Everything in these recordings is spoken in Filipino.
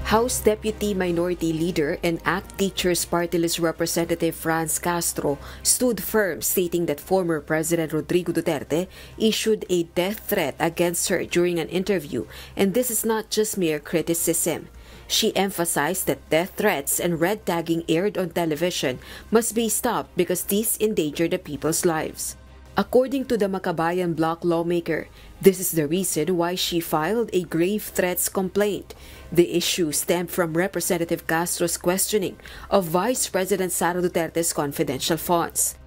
House Deputy Minority Leader and ACT Teachers Party List Representative Franz Castro stood firm, stating that former President Rodrigo Duterte issued a death threat against her during an interview, and this is not just mere criticism. She emphasized that death threats and red tagging aired on television must be stopped because these endanger the people's lives. According to the Makabayan Bloc lawmaker, this is the reason why she filed a grave threats complaint. The issue stemmed from Representative Castro's questioning of Vice President Sara Duterte's confidential funds.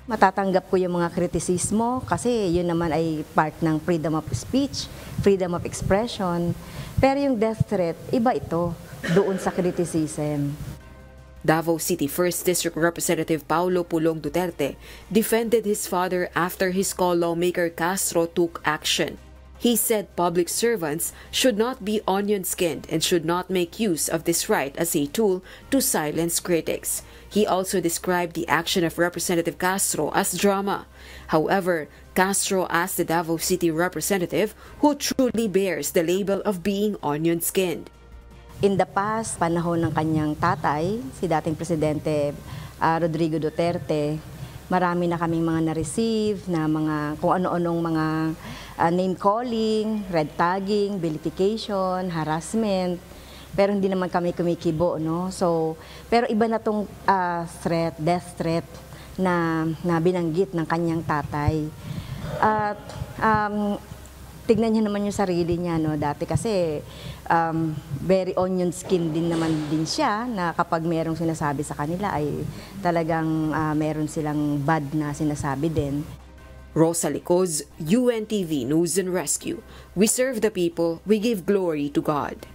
Matatanggap ko yung mga kritisismo kasi yun naman ay part ng freedom of speech, freedom of expression. Pero yung death threat, iba ito doon sa criticism. Davao City 1st District Representative Paulo Pulong Duterte defended his father after his co-lawmaker Castro took action. He said public servants should not be onion-skinned and should not make use of this right as a tool to silence critics. He also described the action of Representative Castro as drama. However, Castro asked the Davao City representative who truly bears the label of being onion-skinned. In the past, panahon ng kanyang tatay, si dating Presidente Rodrigo Duterte, marami na kaming mga na-receive na mga kung ano-anong mga name-calling, red tagging, vilification, harassment. Pero hindi naman kami kumikibo, no? So, pero iba na tong threat, death threat na binanggit ng kanyang tatay. At tignan niya naman yung sarili niya, no? Dati kasi very onion skin din naman din siya na kapag merong sinasabi sa kanila ay talagang meron silang bad na sinasabi din. Rosa Licoz, UNTV News and Rescue. We serve the people, we give glory to God.